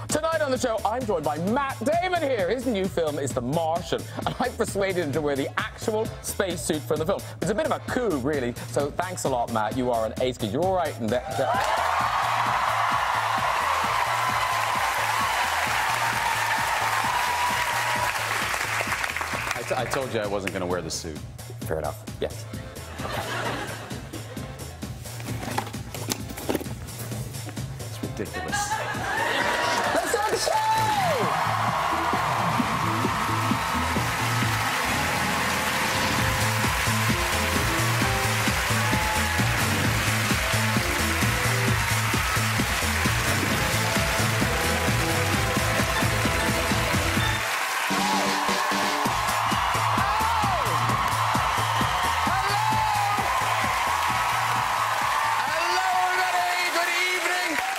Tonight on the show, I'm joined by Matt Damon here. His new film is The Martian, and I persuaded him to wear the actual spacesuit for the film. It's a bit of a coup, really, so thanks a lot, Matt. You are an ace, because you're all right in that. I told you I wasn't going to wear the suit. Fair enough. Yes. It's ridiculous. Let's start the show!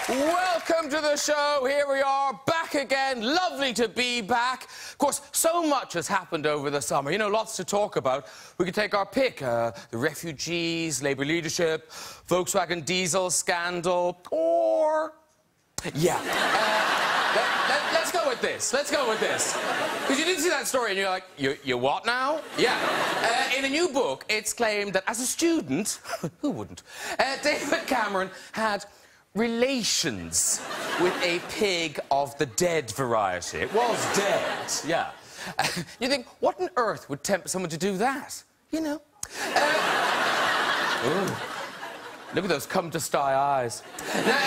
Welcome to the show. Here we are, back again. Lovely to be back. Of course, so much has happened over the summer. You know, lots to talk about. We could take our pick. The refugees, Labour leadership, Volkswagen diesel scandal, or... Yeah. Let's go with this. Let's go with this. Because you didn't see that story and you're like, you what now? Yeah. In a new book, it's claimed that as a student, who wouldn't, David Cameron had relations with a pig of the dead variety. It was dead, yeah. You think, what on earth would tempt someone to do that? You know. Ooh. Look at those come-to-sty eyes. Now,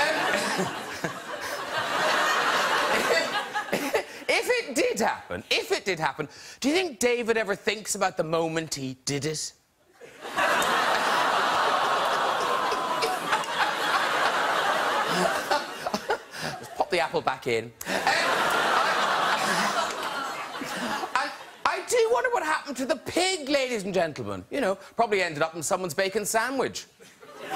if it did happen, do you think David ever thinks about the moment he did it? The apple back in. I do wonder what happened to the pig, ladies and gentlemen. You know, probably ended up in someone's bacon sandwich. We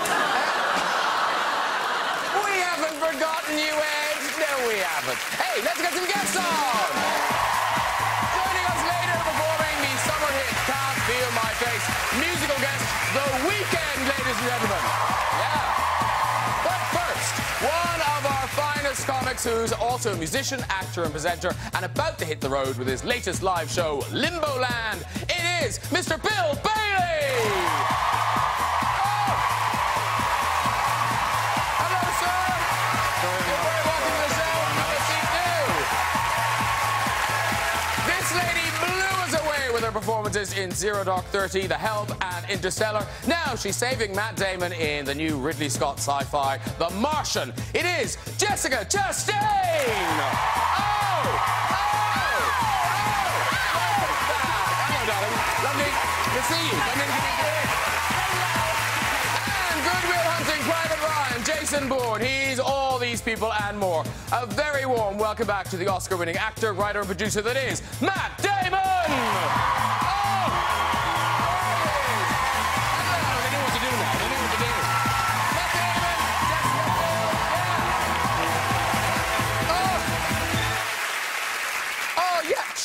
haven't forgotten you, Ed. No, we haven't. Hey, let's get some guests on. Joining us later, performing the summer hit Can't Feel My Face. Musical guest, The Weeknd, ladies and gentlemen. Yeah. But first, one of our finest comics who's also a musician, actor and presenter and about to hit the road with his latest live show, Limboland. It is Mr. Bill Bailey! Oh. Hello, sir! You're very welcome to the show. Have a seat, do. This lady blew us away with her performances in Zero Dark 30, The Help and Interstellar. Now she's saving Matt Damon in the new Ridley Scott sci-fi, The Martian. It is Jessica Chastain! Hello, darling. Lovely to see you. Come in, and Goodwill Hunting Private Ryan, Jason Bourne. He's all these people and more. A very warm welcome back to the Oscar-winning actor, writer and producer that is Matt Damon!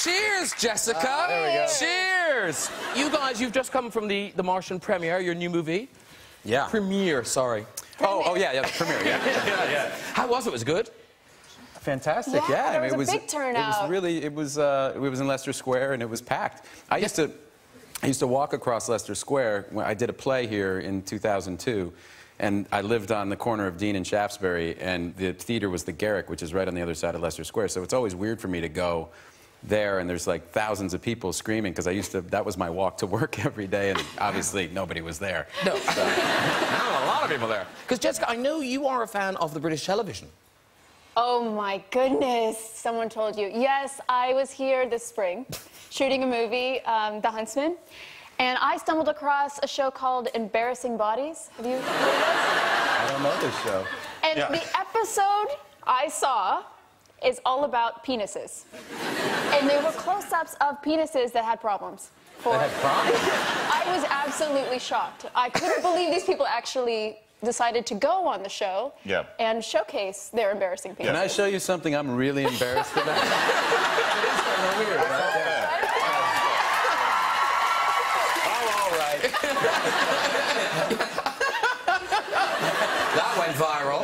Cheers, Jessica. There we go. Cheers. You guys, you've just come from the Martian premiere, your new movie. Yeah. Premiere, sorry. Oh, yeah, the premiere, yeah. How was it? Was it good? Fantastic, yeah. I mean, it was a big turnout. It was in Leicester Square, and it was packed. I used to walk across Leicester Square when I did a play here in 2002. And I lived on the corner of Dean and Shaftesbury, and the theater was the Garrick, which is right on the other side of Leicester Square. So it's always weird for me to go there, and there's like thousands of people screaming, because that was my walk to work every day, and obviously nobody was there. No. So. Now a lot of people there. Because, Jessica, I know you are a fan of the British television. Oh, my goodness. Someone told you. Yes, I was here this spring shooting a movie, The Huntsman, and I stumbled across a show called Embarrassing Bodies. Have you heard of this? I don't know this show. And the episode I saw is all about penises. And they were close-ups of penises that had problems. That had problems? I was absolutely shocked. I couldn't believe these people actually decided to go on the show and showcase their embarrassing penises. Can I show you something I'm really embarrassed about? It is kind of weird. All right. That went viral.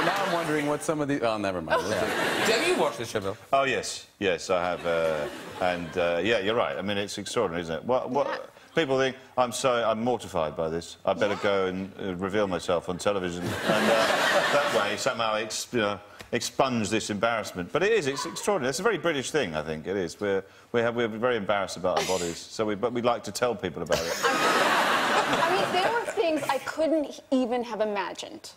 Now I'm wondering what some of the... Oh, never mind. Have you watched this show, Bill? Oh, yes. Yes, I have. Yeah, you're right. I mean, it's extraordinary, isn't it? What people think, I'm mortified by this. I better go and reveal myself on television. And that way, somehow, expunge this embarrassment. But it's extraordinary. It's a very British thing, I think. It is. We're very embarrassed about our bodies, but we'd like to tell people about it. I mean, there were things I couldn't even have imagined.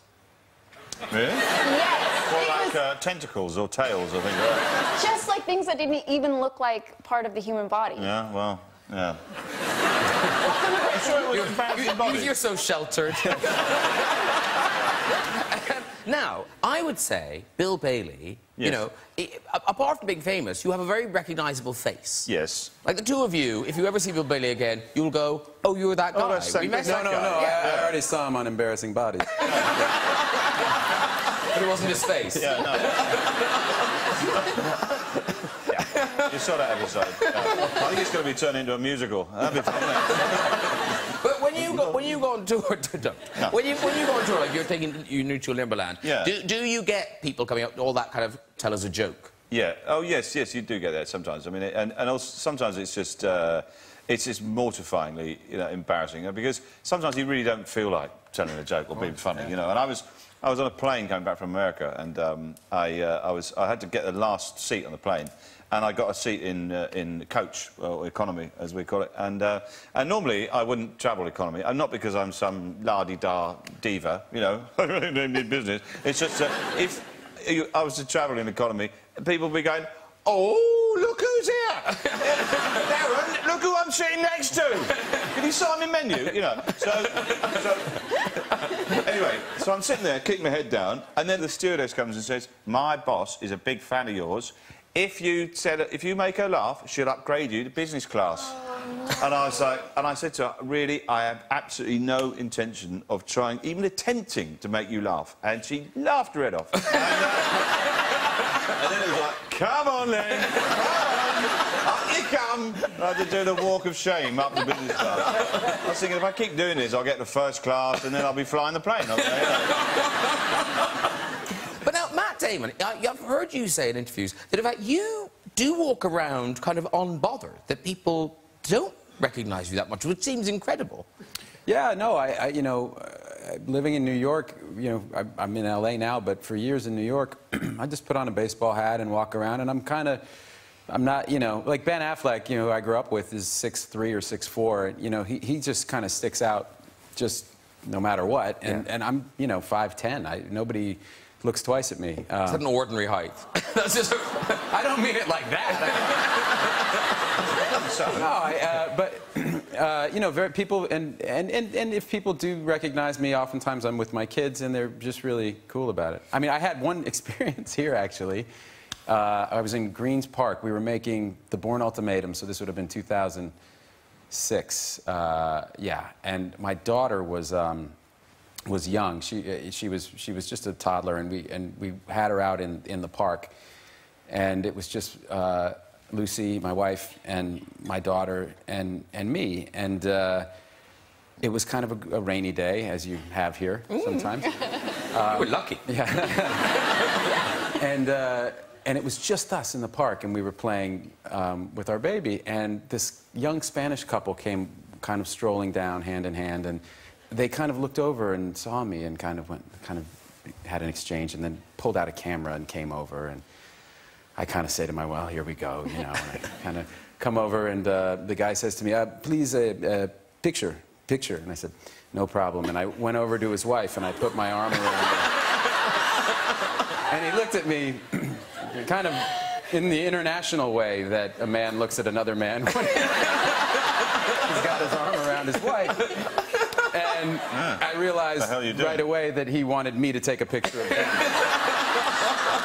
Really? Yes. Or like tentacles or tails or things like that. Just like things that didn't even look like part of the human body. Yeah, well, yeah. I'm sure it was embarrassing body. You're so sheltered. Now, I would say, Bill Bailey, yes. you know, apart from being famous, you have a very recognisable face. Yes. Like the two of you, if you ever see Bill Bailey again, you'll go, oh, you're that guy. Oh, that's We met that No, guy. I already saw him on Embarrassing Bodies. But it wasn't his face. Yeah, no. You saw that episode. I think it's going to be turned into a musical. That'd be fun. But when you go on tour, when you go on tour, like you're taking your Neutral Limberland, yeah. do you get people coming up, all that kind of tell us a joke? Yeah. Oh, yes, you do get that sometimes. I mean, and also sometimes it's just mortifyingly, embarrassing because sometimes you really don't feel like telling a joke or being funny, And I was on a plane coming back from America, and I had to get the last seat on the plane. And I got a seat in coach, or economy, as we call it. And normally I wouldn't travel economy. And not because I'm some la-di-da diva, I really don't need business. It's just that if I was to travel in economy, people would be going, oh, look who's here! Darren, look who I'm sitting next to! Can you sign me menu? Anyway, so I'm sitting there, kicking my head down, and then the stewardess comes and says, my boss is a big fan of yours. If you make her laugh, she'll upgrade you to business class. Oh, no. And I was like, and I said to her, really, I have absolutely no intention of trying, even attempting to make you laugh. And she laughed her head off. And then it was like, come on, Len, come on, up you come. I had to do the walk of shame up to business class. I was thinking, if I keep doing this, I'll get to first class and then I'll be flying the plane. But now, Matt Damon, I've heard you say in interviews that, in fact, you do walk around kind of unbothered, that people don't recognise you that much, which seems incredible. Yeah, no, living in New York, I'm in L.A. now, but for years in New York, I just put on a baseball hat and walk around, and I'm not, like Ben Affleck, who I grew up with, is 6'3" or 6'4", he just kind of sticks out just no matter what, and I'm, 5'10", nobody looks twice at me. It's an ordinary height. That's just... I don't mean it like that. People, and if people do recognize me, oftentimes I'm with my kids, and they're just really cool about it. I mean, I had one experience here, actually. I was in Greens Park. We were making The Bourne Ultimatum, so this would have been 2006. And my daughter was young. She was just a toddler, and we had her out in the park, and it was just Lucy, my wife, and my daughter, and me, and it was kind of a rainy day, as you have here sometimes. We're lucky. Yeah. And it was just us in the park, and we were playing with our baby, and this young Spanish couple came kind of strolling down hand in hand, and they kind of looked over and saw me and kind of had an exchange, and then pulled out a camera and came over, and I kind of say to my, well, here we go, and I kind of come over, and the guy says to me, please, picture, and I said, no problem, and I went over to his wife, and I put my arm around her, and he looked at me kind of in the international way that a man looks at another man when he's got his arm around his wife. And I realized right away that he wanted me to take a picture of him.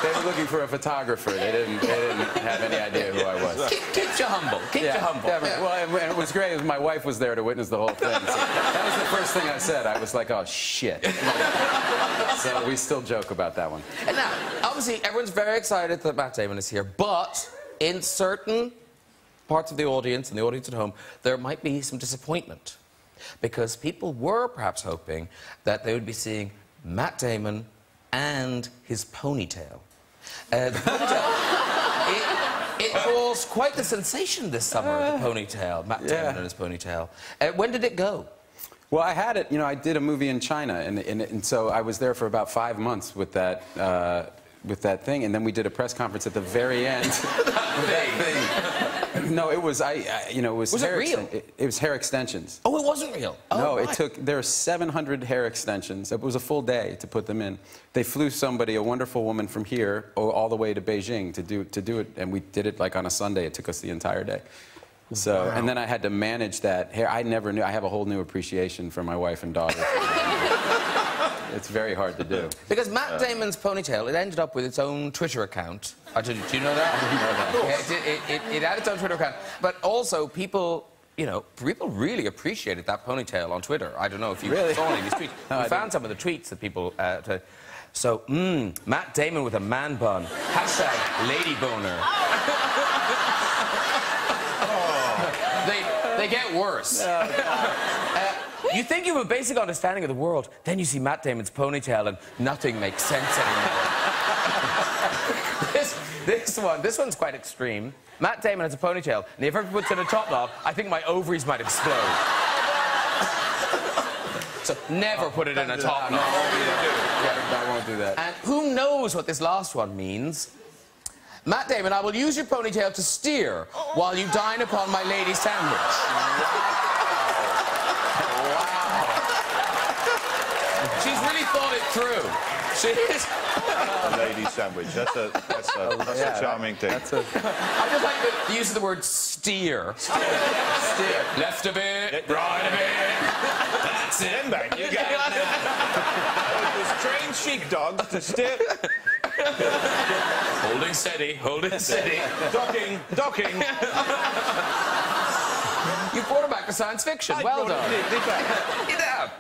They were looking for a photographer. They didn't have any idea who I was. Keep you humble. Keep you humble. Yeah. Well, and it was great. My wife was there to witness the whole thing. So that was the first thing I said. I was like, oh, shit. So we still joke about that one. And now, obviously, everyone's very excited that Matt Damon is here, but in certain parts of the audience and the audience at home, there might be some disappointment. Because people were perhaps hoping that they would be seeing Matt Damon and his ponytail. The ponytail, it caused quite the sensation this summer, the ponytail, Matt Damon and his ponytail. When did it go? Well, I had it, you know, I did a movie in China, and so I was there for about 5 months with that thing, and then we did a press conference at the very end. That thing. No, it was, you know, it was... Was it real? It was hair extensions. Oh, it wasn't real? Oh, no, right. there are 700 hair extensions. It was a full day to put them in. They flew somebody, a wonderful woman from here, all the way to Beijing to do it, and we did it like on a Sunday. It took us the entire day. So, wow. And then I had to manage that hair. I never knew. I have a whole new appreciation for my wife and daughter. It's very hard to do. Because Matt Damon's ponytail, it ended up with its own Twitter account. Do you know that? I didn't know that. Yeah, it had its own Twitter account. But also, people, you know, people really appreciated that ponytail on Twitter. I don't know if you saw any of these tweets. No, we found some of the tweets that people... So, Matt Damon with a man bun. Hashtag lady boner. They get worse. You think you have a basic understanding of the world, then you see Matt Damon's ponytail and nothing makes sense anymore. This one's quite extreme. Matt Damon has a ponytail, and if he ever puts in a top knot, I think my ovaries might explode. So never put it in a top knot. I won't do that. And who knows what this last one means? Matt Damon, I will use your ponytail to steer while you dine upon my lady sandwich. Wow. She's really thought it through. She is. A lady sandwich. That's a charming thing. I just like the use of the word steer. Steer. Left a bit, right a bit. That's it. Then back. You got it now. It was trained sheepdog to steer. Holding steady, holding steady. Docking, docking. You brought it back to science fiction. Well done. Yeah.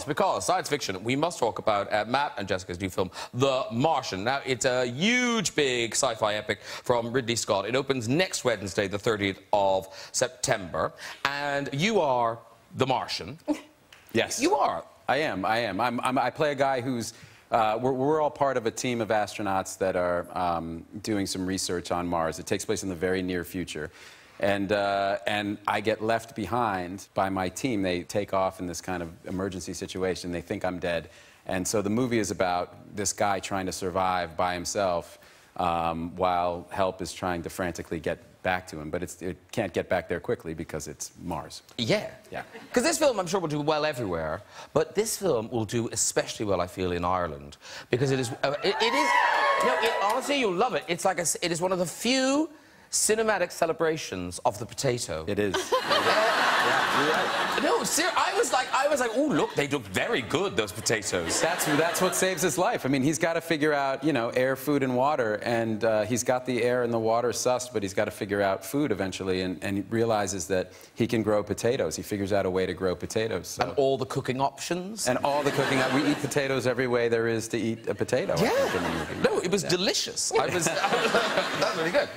Because science fiction, we must talk about Matt and Jessica's new film, The Martian. Now, it's a huge, big sci-fi epic from Ridley Scott. It opens next Wednesday, the 30th of September. And you are The Martian. Yes. You are. I am. I play a guy who's... we're all part of a team of astronauts that are doing some research on Mars. It takes place in the very near future. And I get left behind by my team. They take off in this kind of emergency situation. They think I'm dead. And so the movie is about this guy trying to survive by himself while help is trying to frantically get back to him. But it can't get back there quickly because it's Mars. Yeah. Because this film, I'm sure, will do well everywhere. But this film will do especially well, I feel, in Ireland. Because it is... honestly, you'll love it. It's like it is one of the few cinematic celebrations of the potato. It is. No, seriously, I was like, oh, look, they look very good, those potatoes. That's what saves his life. I mean, he's got to figure out, you know, air, food, and water, and he's got the air and the water sussed, but he's got to figure out food eventually, and he realizes that he can grow potatoes. He figures out a way to grow potatoes. So. And all the cooking options. And all the cooking. We eat potatoes every way there is to eat a potato. Yeah. I think, in the movie. No, it was delicious. That's really good.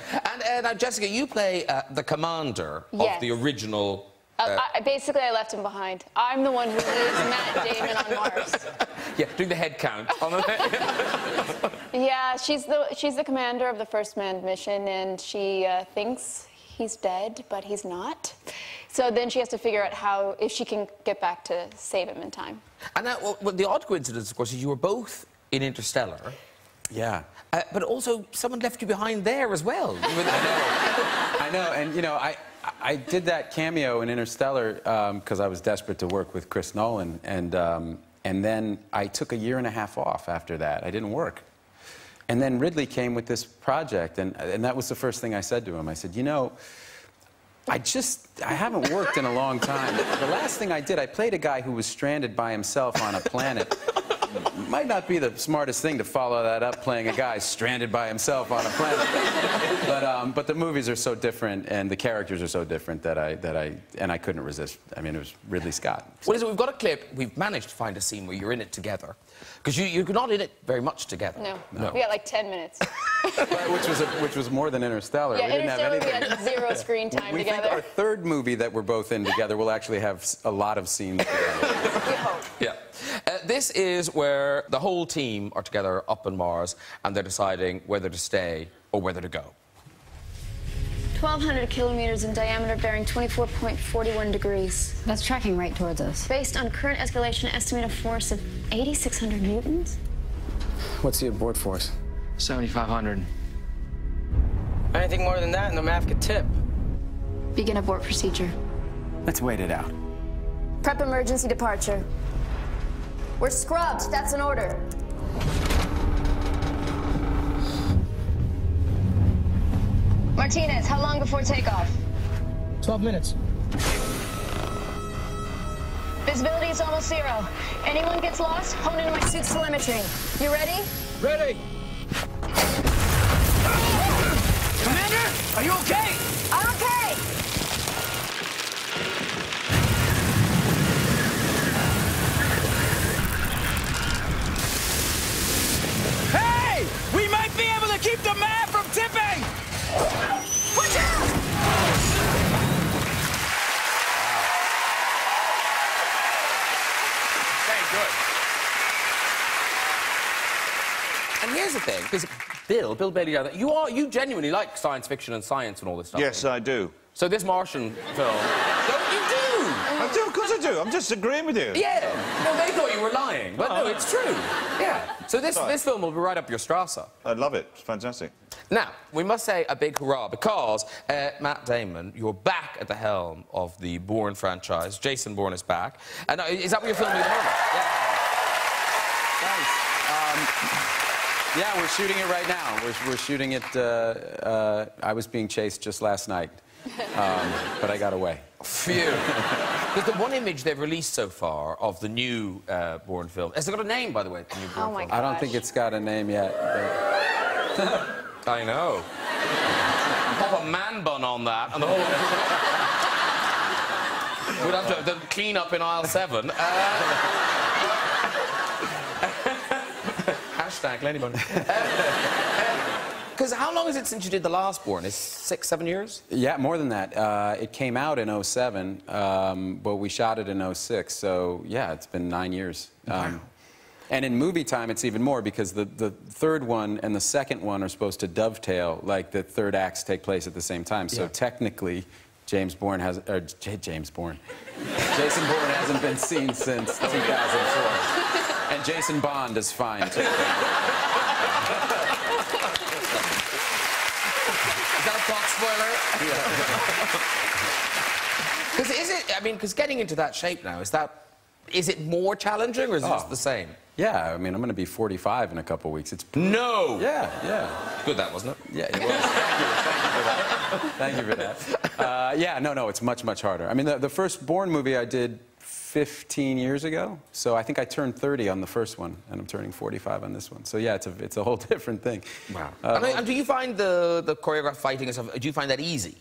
And now, Jessica, you play the commander of the original... basically, I left him behind. I'm the one who leaves Matt Damon on Mars. Yeah, doing the head count. Yeah, she's the commander of the first manned mission, and she thinks he's dead, but he's not. So then she has to figure out if she can get back to save him in time. And now, well, the odd coincidence, of course, is you were both in Interstellar. Yeah. But also, someone left you behind there as well. I know, and you know, I did that cameo in Interstellar because I was desperate to work with Chris Nolan, and then I took a year and a half off after that. I didn't work. And then Ridley came with this project, and that was the first thing I said to him. I said, you know, I haven't worked in a long time. The last thing I did, I played a guy who was stranded by himself on a planet. Might not be the smartest thing to follow that up, playing a guy stranded by himself on a planet. But the movies are so different, and the characters are so different that I couldn't resist. I mean, it was Ridley Scott. Well, listen, we've got a clip. We've managed to find a scene where you're in it together, because you're not in it very much together. No. We got like 10 minutes. which was more than Interstellar. Yeah, we didn't have anything. We had 0 screen time we together. Think our third movie that we're both in together will actually have a lot of scenes together. We hope. Yeah. this is where the whole team are together up on Mars and they're deciding whether to stay or whether to go. 1,200 kilometers in diameter, bearing 24.41 degrees. That's tracking right towards us. Based on current escalation, estimate a force of 8,600 newtons. What's the abort force? 7,500. Anything more than that, and the math could tip. Begin abort procedure. Let's wait it out. Prep emergency departure. We're scrubbed. That's an order. Martinez, how long before takeoff? 12 minutes. Visibility is almost zero. Anyone gets lost, hone into my suit's telemetry. You ready? Ready! Commander, are you okay? I'm okay. Hey! We might be able to keep the map from tipping! Watch out! Very good. And here's the thing, because Bill Bailey, you genuinely like science fiction and science and all this stuff. Yes, I do. So this Martian film, don't you do? I do, of course I do. I'm just agreeing with you. Yeah. No, they thought you were lying, but no, it's true. Yeah. So this film will be right up your Strasse. I love it. It's fantastic. Now, we must say a big hurrah because, Matt Damon, you're back at the helm of the Bourne franchise. Jason Bourne is back. And is that what you're filming at the moment? Thanks. Yeah, we're shooting it right now. We're shooting it. I was being chased just last night, but I got away. Phew. Because the one image they've released so far of the new Bourne film, has it got a name, by the way? The new Bourne Oh my film? gosh. I don't think it's got a name yet. But... I know. Pop a man bun on that, and the whole. We'd have to clean up in aisle 7. Hashtag Lenny Bun. Because how long is it since you did the last Bourne? It's 6, 7 years? Yeah, more than that. It came out in 07, but we shot it in 06. So, yeah, it's been 9 years. Wow. And in movie time, it's even more because the third one and the second one are supposed to dovetail, like the third acts take place at the same time. So technically, Jason Bourne hasn't been seen since 2004. And Jason Bond is fine, too. Is that a plot spoiler? Because because getting into that shape now, is it more challenging or is it the same? Yeah, I mean, I'm going to be 45 in a couple weeks. It's No! Yeah. Good, that wasn't it? Yeah, it was. Thank you for that. Yeah, no, it's much, much harder. I mean, the first Bourne movie I did 15 years ago, so I think I turned 30 on the first one, and I'm turning 45 on this one. So yeah, it's a whole different thing. Wow. And do you find the choreographed fighting and stuff, do you find that easy?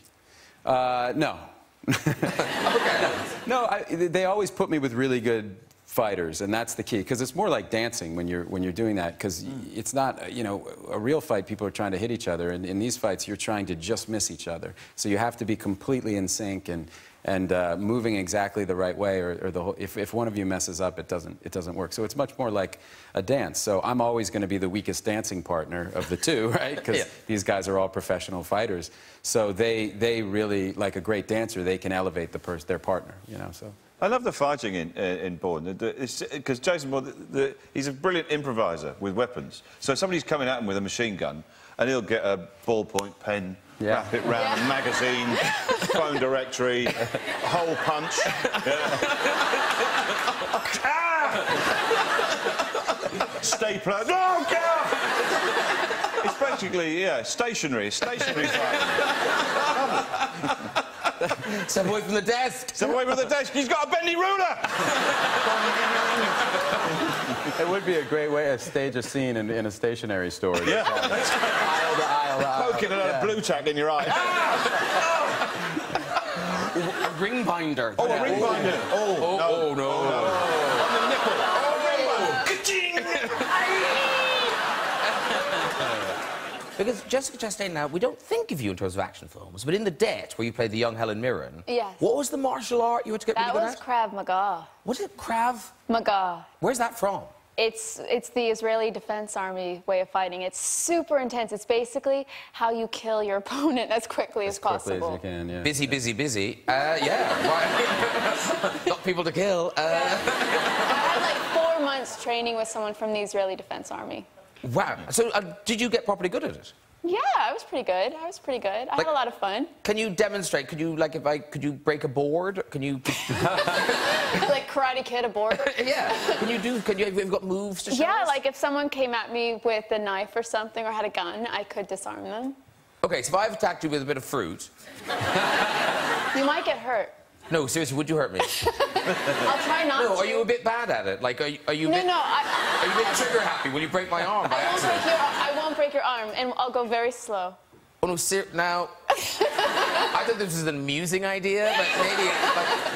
No. Okay. No, they always put me with really good fighters, and that's the key, because it's more like dancing when you're doing that, because it's not, a real fight, people are trying to hit each other, and in these fights, you're trying to just miss each other. So you have to be completely in sync and moving exactly the right way, or the whole, if one of you messes up, it doesn't work. So it's much more like a dance. So I'm always going to be the weakest dancing partner of the two, right? Because these guys are all professional fighters. So they really, like a great dancer, they can elevate their partner, so. I love the fighting in Bourne, because Jason Bourne, he's a brilliant improviser with weapons. So somebody's coming at him with a machine gun, and he'll get a ballpoint pen, wrap it round a magazine, phone directory, hole punch. Stapler. Oh, God! It's basically, stationary fighting. Step away from the desk. Step away from the desk. He's got a bendy ruler. It would be a great way to stage a scene in a stationery store. Yeah. Aisle to aisle. Poking another blue tack in your eye. A ring binder. Oh, a ring binder. Oh, no. On the nipple. Oh, ring binder. Because Jessica Chastain, now, we don't think of you in terms of action films, but in The Debt, where you played the young Helen Mirren... Yes. What was the martial art you had to get really good at? That was Krav Maga. What is it, Krav? Maga. Where's that from? It's the Israeli Defense Army way of fighting. It's super intense. It's basically how you kill your opponent as quickly as possible. As quickly as you can, yeah. Busy, busy, busy. Yeah. Got people to kill. I had like 4 months training with someone from the Israeli Defense Army. Wow. So did you get properly good at it? Yeah, I was pretty good. I had a lot of fun. Can you demonstrate? Could you, like, could you break a board? Can you... Like Karate Kid, a board? Yeah. Have you got moves to show Yeah, us? like if someone came at me with a knife or something or had a gun, I could disarm them. Okay, so if I've attacked you with a bit of fruit... You might get hurt. No, seriously, would you hurt me? I'll try not to. No, are you a bit bad at it? Like, are you a bit... No, Are you a bit trigger happy? Will you break my arm by accident? I won't break your arm, and I'll go very slow. Oh, no, now... I thought this was an amusing idea, but maybe...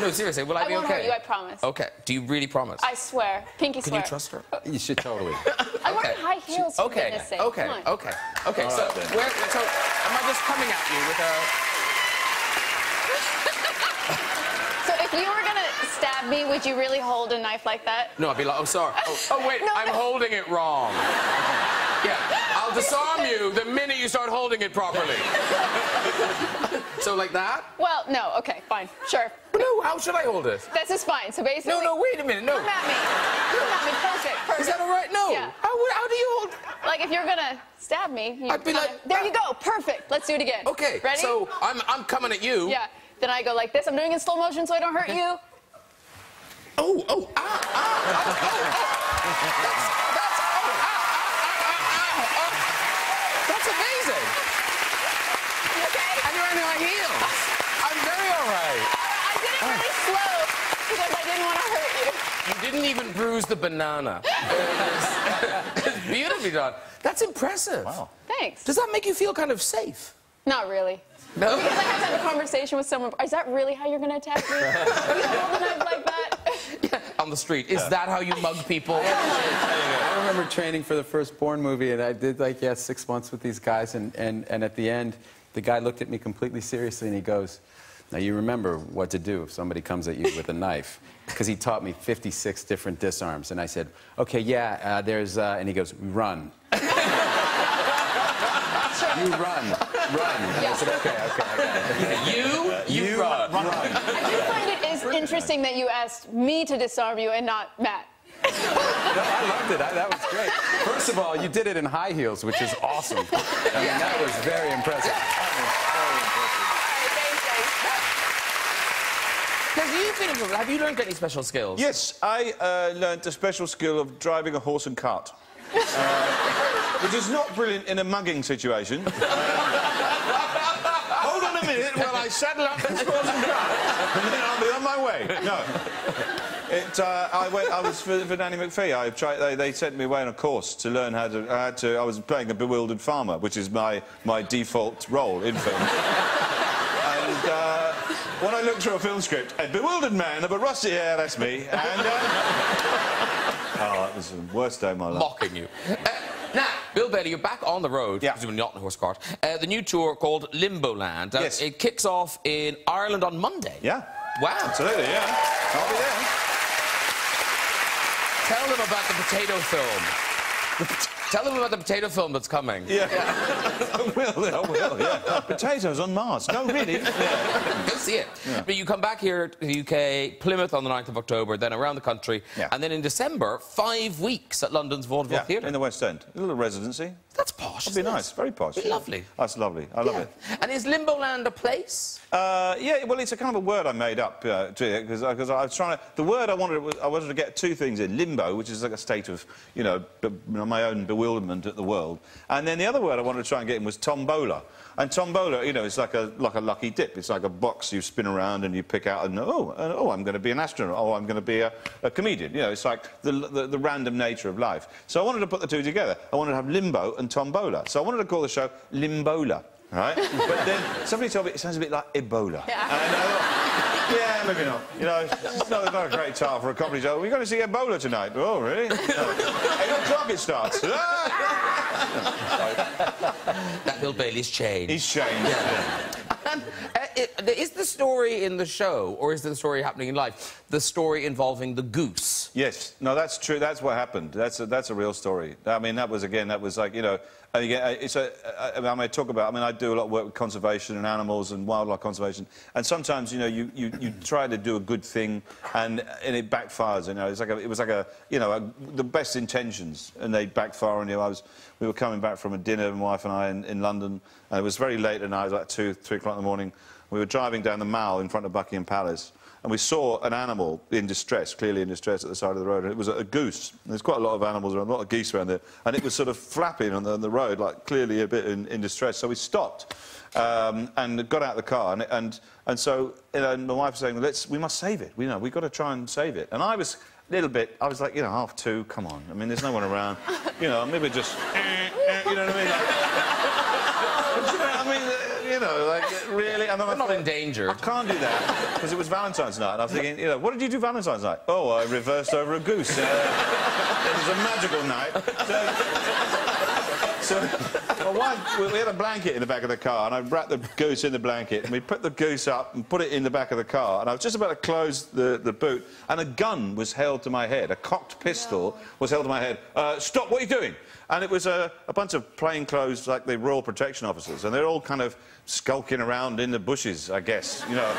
no, seriously, will I be okay? I won't hurt you, I promise. Okay, do you really promise? I swear. Pinky swear. Can you trust her? You should totally. I'm wearing high heels, for goodness sake. Okay, Come on. okay. So, am I just coming at you with a... So if you were gonna stab me, would you really hold a knife like that? No, I'd be like, oh, sorry. Oh wait, No, I'm holding it wrong. Yeah, I'll disarm you the minute you start holding it properly. So like that? Well, no, okay, fine, sure. No, how should I hold it? This is fine, so basically... No, wait a minute, no. Come at me. Come at me, perfect. Is that all right? No. Yeah. How do you hold... Like, if you're gonna stab me, you I'd be like... There you go, perfect. Let's do it again. Okay, ready? so I'm coming at you. Yeah, then I go like this. I'm doing it in slow motion so I don't hurt you. That's amazing. You okay? And you're wearing high heels. I'm very all right. I did it really slow because I didn't want to hurt you. You didn't even bruise the banana. It's beautifully done. That's impressive. Wow. Thanks. Does that make you feel kind of safe? Not really. No? Because I have to have a conversation with someone. Is that really how you're going to attack me? You hold a knife like that? Yeah, on the street. Is that how you mug people? I remember training for the first Bourne movie, and I did, 6 months with these guys, and at the end, the guy looked at me completely seriously, and he goes, now, you remember what to do if somebody comes at you with a knife. Because he taught me 56 different disarms, and I said, okay, yeah, and he goes, run. You run. And I said, okay, I got it. You run. I do find it is interesting that you asked me to disarm you and not Matt. No, I loved it. That was great. First of all, you did it in high heels, which is awesome. I mean, that was very impressive. Have you learned any special skills? Yes, I learned the special skill of driving a horse and cart. Which is not brilliant in a mugging situation. Hold on a minute while I saddle up this horse and cart, and then I'll be on my way. No. I was for Nanny McPhee. They sent me away on a course to learn how to... I was playing a bewildered farmer, which is my default role in film. And when I looked through a film script, a bewildered man of a rusty hair, that's me, and... oh, that was the worst day of my life. Mocking you. Now, Bill Bailey, you're back on the road, yeah. presumably not in a horse cart. The new tour called Limboland. Yes. It kicks off in Ireland on Monday. Yeah. Wow. Absolutely, yeah. I'll be there. Tell them about the potato film. Tell them about the potato film that's coming. Yeah. I will, yeah. Potatoes on Mars. No, really. Yeah. Go see it. Yeah. But you come back here to the UK, Plymouth on the 9th of October, then around the country, yeah. And then in December, 5 weeks at London's Vaudeville Theatre. In the West End. A little residency. That's posh. That'd be nice. Very posh. It'd be lovely. That's lovely. I love it. And is Limboland a place? Yeah, well, it's a kind of a word I made up because I was trying to... The word I wanted to get two things in. Limbo, which is like a state of, my own bewilderment at the world. And then the other word I wanted to try and get in was tombola. And tombola, it's like a lucky dip. It's like a box you spin around and you pick out and, I'm going to be an astronaut. Oh, I'm going to be a comedian. It's like the random nature of life. So I wanted to put the two together. I wanted to have limbo and tombola. So I wanted to call the show Limbola. Right? But then somebody told me it sounds a bit like Ebola. Yeah. And I thought, yeah, maybe not. It's not a great title for a comedy show. We're going to see Ebola tonight. Oh, really? No. 8 o'clock it starts. That Bill Bailey's changed. He's changed. Yeah. And, is the story in the show, or is the story happening in life, the story involving the goose? Yes. No, that's true. That's what happened. That's a real story. I mean, that was like, you know, and again, it's I do a lot of work with conservation and animals and wildlife conservation, and sometimes, you know, you try to do a good thing and it backfires. You know, it was like the best intentions, and they backfire on you. We were coming back from a dinner, my wife and I, in London, and it was very late at night, like 2, 3 o'clock in the morning. We were driving down the Mall in front of Buckingham Palace, and we saw an animal in distress, clearly in distress, at the side of the road. And it was a goose. There's quite a lot of animals around, a lot of geese around there, and it was sort of flapping on the road, like clearly a bit in distress. So we stopped and got out of the car, and so, you know, my wife was saying, we must save it. You know, we've got to try and save it. And I was a little bit, I was like, you know, 2:30, come on. I mean, there's no one around. You know, maybe just, you know what I mean? Like, I mean, you know, like, really? And I'm not endangered. I can't do that, because it was Valentine's night, and I was thinking, you know, what did you do Valentine's night? Oh, I reversed over a goose. It was a magical night. So my wife, we had a blanket in the back of the car, and I wrapped the goose in the blanket, and we put the goose up and put it in the back of the car, and I was just about to close the boot, and a gun was held to my head. A cocked pistol was held to my head. Stop, what are you doing? And it was a bunch of plainclothes, like the Royal Protection Officers, and they're all kind of skulking around in the bushes, I guess, you know,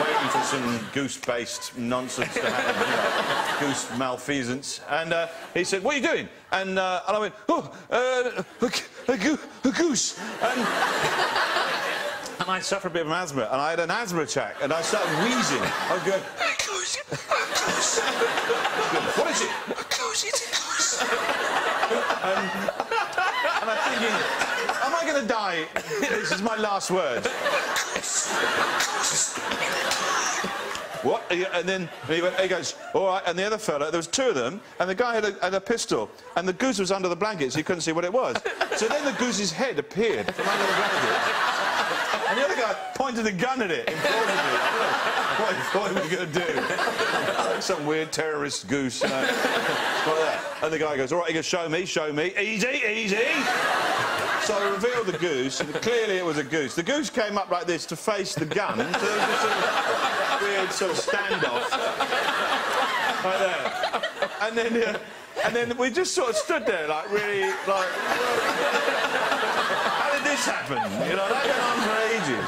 waiting for some goose-based nonsense to happen, you know, goose malfeasance. And he said, what are you doing? And I went, oh, a goose. And I suffered a bit of asthma, and I had an asthma attack, and I started wheezing. I was going, a goose, a goose. What is it? A goose, it's a goose. And I'm thinking, am I going to die? This is my last word. What? And then he goes, all right, and the other fella, there was 2 of them, and the guy had a pistol, and the goose was under the blanket, so you couldn't see what it was. So then the goose's head appeared from under the blanket, and the other guy pointed a gun at it, importantly. What are we going to do? Like some weird terrorist goose, you know, like that. And the guy goes, all right, he goes, show me, easy, easy. So I revealed the goose, and clearly it was a goose. The goose came up like this to face the gun, so there was this sort of weird sort of standoff. Like that. And then we just sort of stood there, like, really, like... How did this happen? You know, that went on for ages.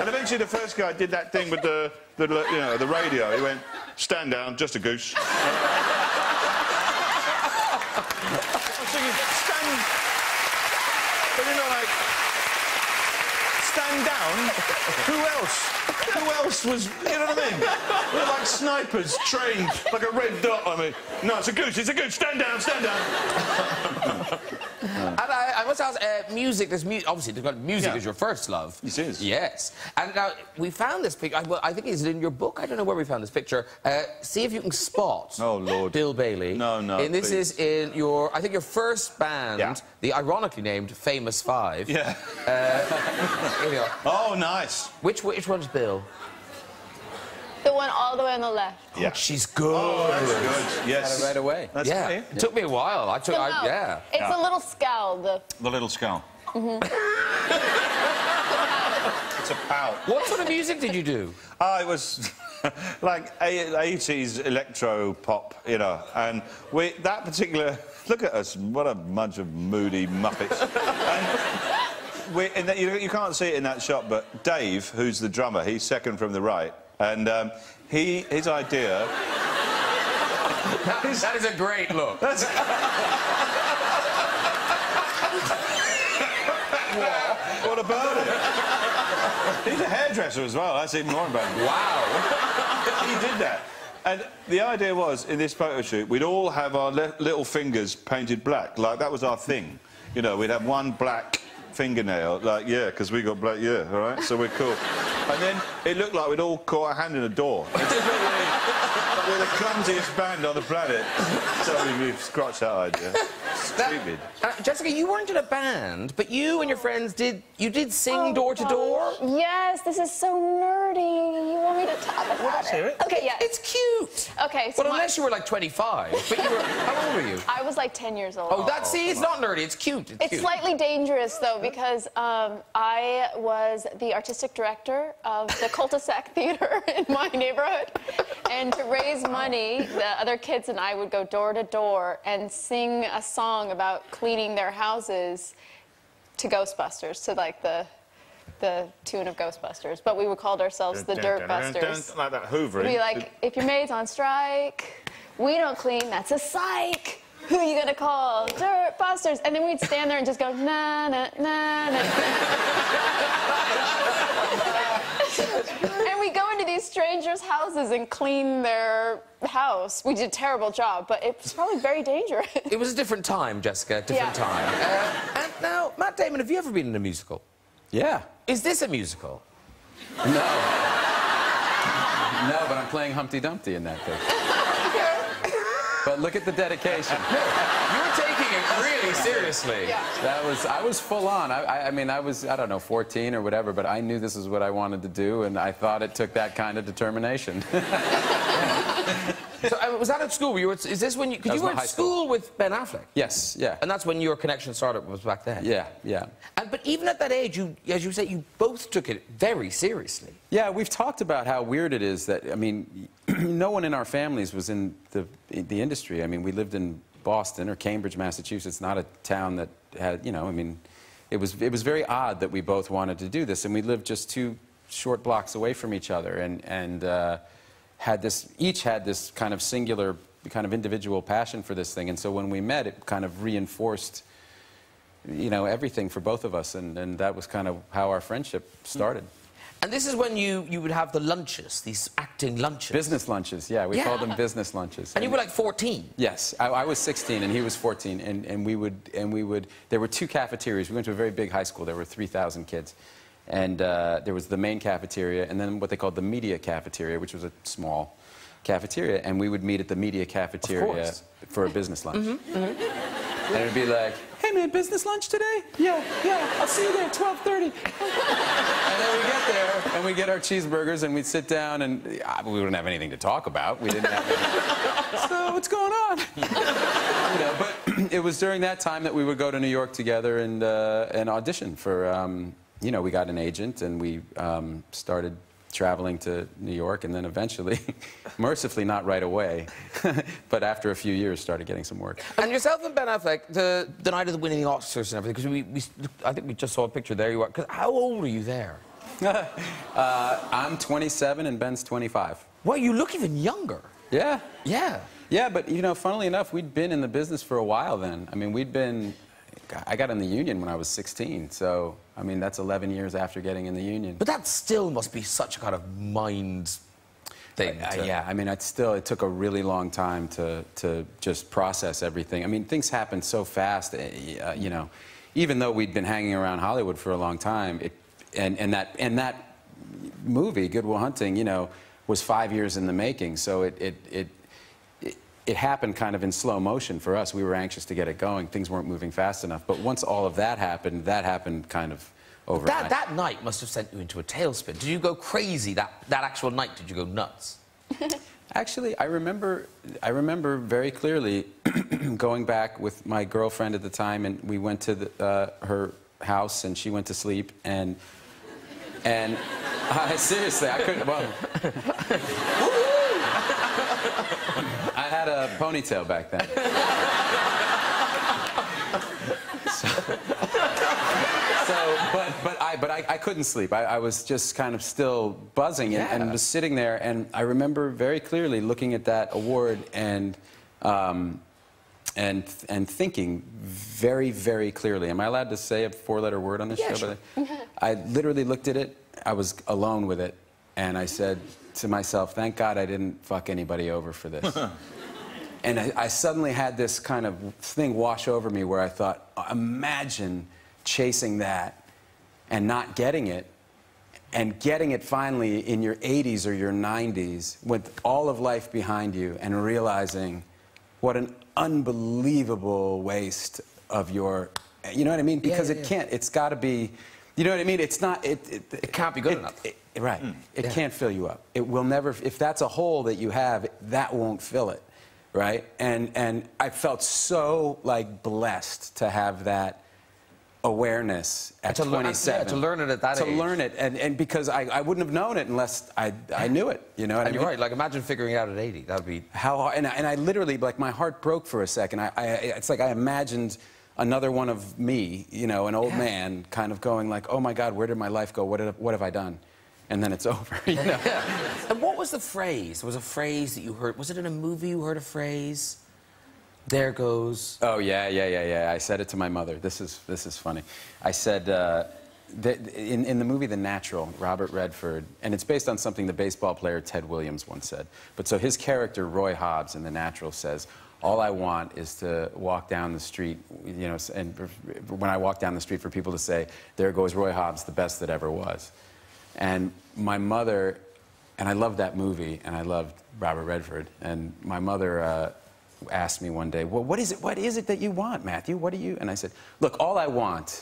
And eventually the first guy did that thing with the radio. He went, stand down, just a goose. I was thinking, but you know, like, stand down? Who else? Who else was, you know what I mean? We're like snipers, trained, like a red dot. I mean, no, it's a goose, stand down, stand down. And I must ask, music, obviously, music is your first love. It is. Yes. And now, we found this picture, well, I think it's in your book, I don't know where we found this picture. See if you can spot Bill Bailey. No, and this is in your, I think your first band, the ironically named Famous Five. Yeah. Here we are. Oh, nice. Which one's Bill? The one all the way on the left. Yeah. She's good. Oh, that's good. Yes. Got it right away. That's funny. It took me a while. It's a little scowl. The little scowl. It's a pout. What sort of music did you do? It was like 80s electro pop, you know, and that particular... Look at us, what a bunch of moody muppets. And you can't see it in that shot, but Dave, who's the drummer, he's second from the right, and his idea... That is a great look. What about it? He's a hairdresser as well, that's even more embarrassing. Wow. He did that. And the idea was, in this photo shoot, we'd all have our little fingers painted black. Like, that was our thing. You know, we'd have one black fingernail, like, yeah, because we got black, yeah, all right? So we're cool. And then it looked like we'd all caught our hand in a door. It just looked like we're the clumsiest band on the planet. So we scratched that idea. stupid. Jessica, you weren't in a band, but you and your friends did sing door to door? Yes, this is so nerdy. You want me to talk about it? Okay, yeah. It's cute. Okay, so Well, unless you were like 25. But you were, how old were you? I was like 10 years old. Oh, see, it's not nerdy. It's cute. It's cute. Slightly dangerous, though, because I was the artistic director of the cul-de-sac theater in my neighborhood. And to raise money, the other kids and I would go door to door and sing a song about cleaning their houses to Ghostbusters, to like the tune of Ghostbusters. But we would call ourselves the Dirt Busters. Like that hoovering. We'd be like, if your maid's on strike, we don't clean, that's a psych. Who are you gonna call? Dirt Busters. And then we'd stand there and just go, na, na, na, na. And we go into these strangers' houses and clean their house. We did a terrible job, but it was probably very dangerous. It was a different time, Jessica, different time. And now, Matt Damon, have you ever been in a musical? Yeah. Is this a musical? No. No, but I'm playing Humpty Dumpty in that thing. But look at the dedication. You were taking it really seriously. Yeah. I was full on. I mean, I was, I don't know, 14 or whatever, but I knew this is what I wanted to do, and I thought it took that kind of determination. So, was that at school? Is this when you... Because you were at school with Ben Affleck. Yes, yeah. And that's when your connection started, was back then. Yeah, yeah. But even at that age, as you say, you both took it very seriously. Yeah, we've talked about how weird it is that, I mean, no one in our families was in the industry. I mean, we lived in Boston or Cambridge, Massachusetts, not a town that had, you know, I mean, it was very odd that we both wanted to do this, and we lived just 2 short blocks away from each other, and each had this kind of singular, kind of individual passion for this thing, and so when we met, it kind of reinforced, you know, everything for both of us, and that was kind of how our friendship started. And this is when you would have the lunches, these acting lunches. Business lunches, yeah, we called them business lunches. And you were like 14. Yes, I was 16 and he was 14, and we would, there were 2 cafeterias. We went to a very big high school, there were 3,000 kids. And there was the main cafeteria, and then what they called the media cafeteria, which was a small cafeteria, and we would meet at the media cafeteria for a business lunch. And it would be like, hey man, business lunch today? Yeah, I'll see you there at 12:30. And then we get there, and we get our cheeseburgers, and we'd sit down, and we wouldn't have anything to talk about. We didn't have anything. So, what's going on? You know, but it was during that time that we would go to New York together and audition for, you know, we got an agent, and we started traveling to New York, and then eventually, mercifully not right away, but after a few years, started getting some work. And yourself and Ben Affleck, the night of the winning the Oscars and everything, because I think we just saw a picture, there you are. How old are you there? I'm 27 and Ben's 25. Well, you look even younger. Yeah. Yeah. Yeah, but, you know, funnily enough, we'd been in the business for a while then. I mean, I got in the union when I was 16, so, I mean, that's 11 years after getting in the union. But that still must be such a kind of mind thing. Yeah, I mean, it took a really long time to just process everything. I mean, things happened so fast, you know, even though we'd been hanging around Hollywood for a long time, and that movie, Good Will Hunting, you know, was 5 years in the making, so it happened kind of in slow motion for us. We were anxious to get it going. Things weren't moving fast enough. But once all of that happened kind of overnight. That night must have sent you into a tailspin. Did you go crazy that actual night? Did you go nuts? Actually, I remember very clearly going back with my girlfriend at the time, and we went to her house, and she went to sleep, and seriously, I couldn't, well... I had a ponytail back then. But I couldn't sleep. I was just kind of still buzzing and was sitting there, and I remember very clearly looking at that award and thinking very, very clearly. Am I allowed to say a 4-letter word on this show? Sure. I literally looked at it. I was alone with it, and I said to myself, thank God I didn't fuck anybody over for this. And I suddenly had this kind of thing wash over me where I thought, imagine chasing that and not getting it, and getting it finally in your 80s or your 90s with all of life behind you, and realizing what an unbelievable waste of your, you know what I mean? Because it can't, it's got to be, you know what I mean? It's not, it can't be good enough. Right. It can't fill you up. It will never, if that's a hole that you have, that won't fill it, right? And I felt so, like, blessed to have that awareness at 27. To learn it at that age. To learn it, and because I wouldn't have known it unless I knew it, you know what I mean? You're right, like, imagine figuring it out at 80. That would be... How hard, and I literally, like, my heart broke for a second. It's like I imagined another one of me, you know, an old man, kind of going like, oh my God, where did my life go? What have I done? And then it's over, you know? And what was the phrase? There was a phrase that you heard. Was it in a movie you heard a phrase? There goes... Oh, yeah. I said it to my mother. This is funny. I said, in the movie The Natural, Robert Redford, and it's based on something the baseball player Ted Williams once said. But so his character, Roy Hobbs, in The Natural says, all I want is to walk down the street, you know, and when I walk down the street for people to say, there goes Roy Hobbs, the best that ever was. And my mother, and I loved that movie, and I loved Robert Redford, and my mother asked me one day, well, what is it that you want, Matthew? What do you... And I said, look, all I want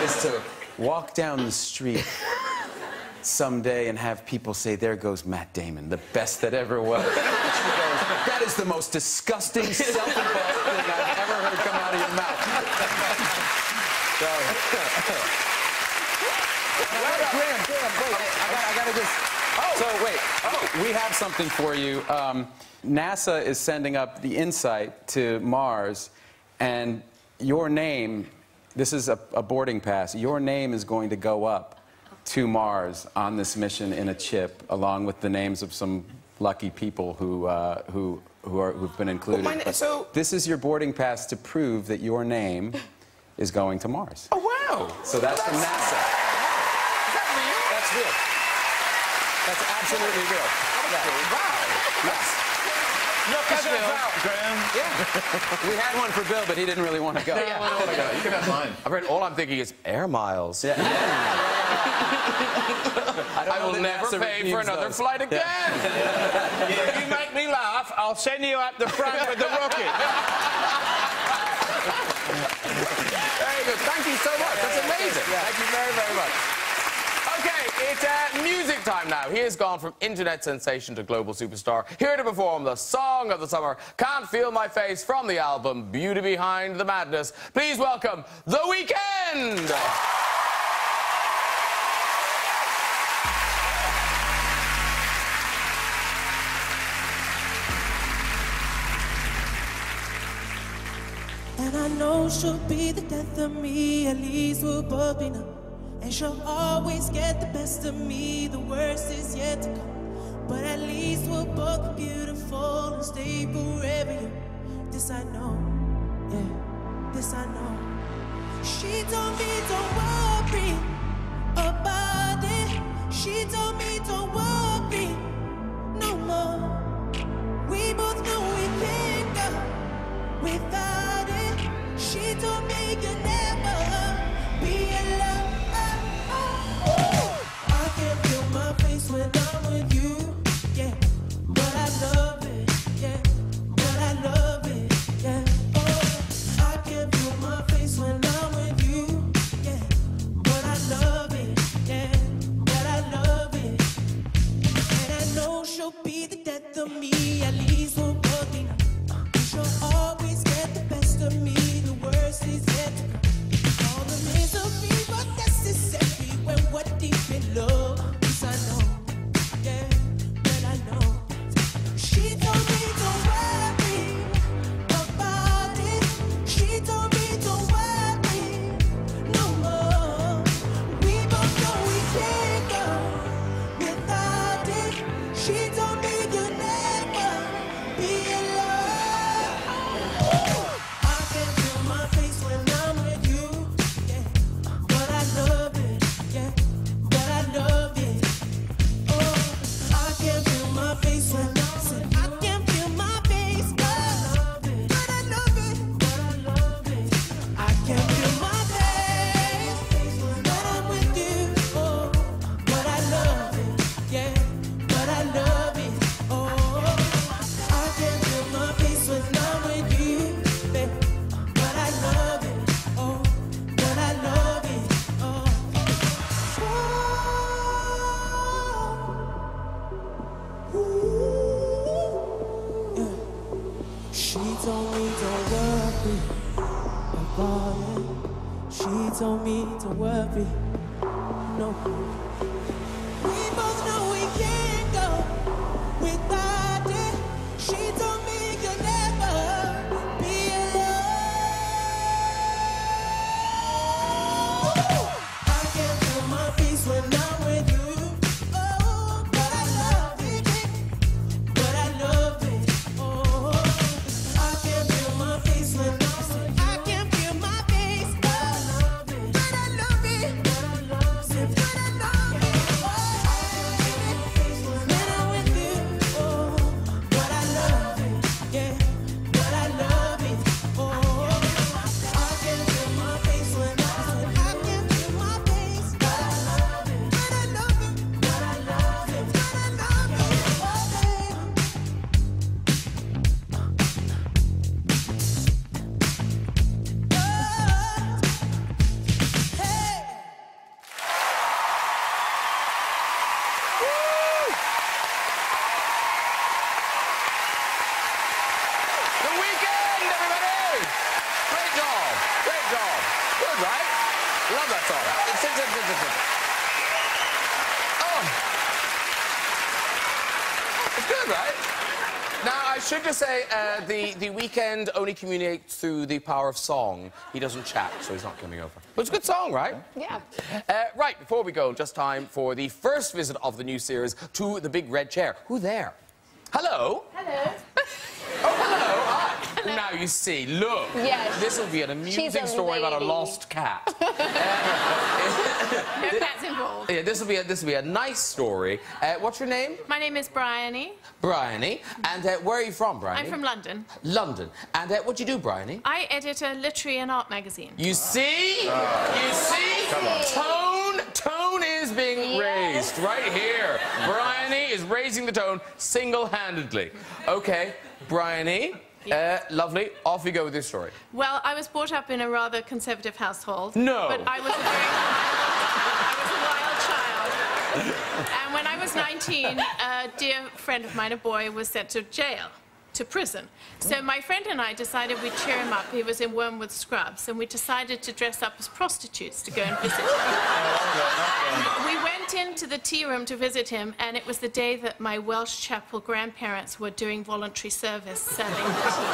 is to walk down the street someday and have people say, there goes Matt Damon, the best that ever was. She goes, that is the most disgusting, self-involved thing I've ever heard come out of your mouth. I gotta just... So, wait. We have something for you. NASA is sending up the InSight to Mars, and your name, this is a boarding pass, your name is going to go up to Mars on this mission in a chip, along with the names of some lucky people who've been included. So this is your boarding pass to prove that your name is going to Mars. Oh, wow. So that's from NASA. Is that real? That's real. That's absolutely real. Wow. Yes. Look at that, Graham. Yeah. We had one for Bill, but he didn't really want to go. You can have mine. I've heard, all I'm thinking is air miles. Yeah. I will never pay for another flight again. If you make me laugh, I'll send you up the front with the rocket. Very good. Thank you so much. That's amazing. Thank you very, very much. Okay, it's music time now. He has gone from internet sensation to global superstar. Here to perform the song of the summer, Can't Feel My Face, from the album Beauty Behind the Madness. Please welcome The Weeknd! And I know she'll be the death of me, at least we'll both be numb. And she'll always get the best of me, the worst is yet to come. But at least we'll both be beautiful and stay forever young. This I know, yeah, this I know. She told me don't worry about it. She told me don't worry no more. We both know we can't go without it. She told me you'll never be alone. I can't feel my face when I'm with you, yeah. But I love it, yeah. But I love it, yeah. Oh, I can't feel my face when I'm with you, yeah. But I love it, yeah. But I love it. She told me to worry. No. We both know we can't go without it. She told me you'll never be alone. I can't feel my peace when I'm with you. Oh, but I love it. But I love it. Oh, I can't feel my face when I'm with you. I can't feel my face. But I love it. But I love it. But I love it. But I love it. Oh, when I'm with you. Oh, but I love it. Yeah, but I love it. Oh, I can't feel my face when I'm with you. I can't feel my face. But I love it. But I love it. But I love it. But I love it. Oh, baby. The Weeknd, everybody! Great job. Great job. Good, right? Love that song. Sit. Oh. It's good, right? Now, I should just say, the Weeknd only communicates through the power of song. He doesn't chat, so he's not coming over. But it's a good song, right? Yeah. Right, before we go, just time for the first visit of the new series to the big red chair. Who there? Hello? Hello. Oh, hello. Hi. Now you see, look. Yes. This will be an She's amusing a story about a lady. lost cat. No cats involved. Yeah, this will be a nice story. What's your name? My name is Bryony. Bryony. And where are you from, Bryony? I'm from London. London. And what do you do, Bryony? I edit a literary and art magazine. You see? You see? Tone is being raised right here. Bryony is raising the tone single-handedly. Okay, Bryony. Lovely. Off you go with your story. Well, I was brought up in a rather conservative household. No. But I was a wild child. And when I was 19, a dear friend of mine, a boy, was sent to jail, to prison. So my friend and I decided we'd cheer him up. He was in Wormwood Scrubs, and we decided to dress up as prostitutes to go and visit him. And we went into the tea room to visit him, and it was the day that my Welsh chapel grandparents were doing voluntary service selling tea.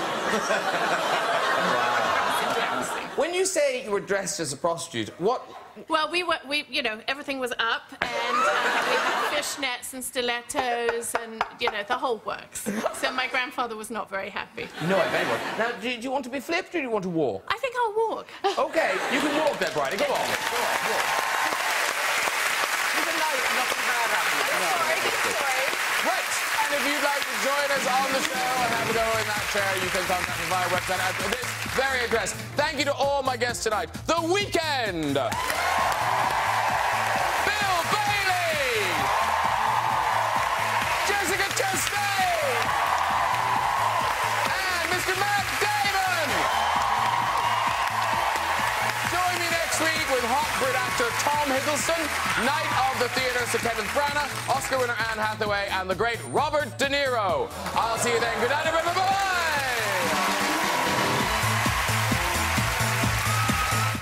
When you say you were dressed as a prostitute, what... Well, you know, everything was up, and we had fishnets and stilettos, and, you know, the whole works. So my grandfather was not very happy. No, I bet you won't. Now, do you want to be flipped or do you want to walk? I think I'll walk. Okay, you can walk there, Bridie. Go on. Walk. Even though nothing bad happened. Sorry. Right, and if you'd like to join us on the show and have a go in that chair, you can contact us via website at this very address. Thank you to all my guests tonight. The Weeknd! Bill Bailey! Jessica Chastain! And Mr. Matt Damon! Join me next week with hot Brit actor Tom Hiddleston, Knight of the Theatre Sir Kenneth Branagh, Oscar winner Anne Hathaway, and the great Robert De Niro. I'll see you then. Good night, everybody. Bye-bye!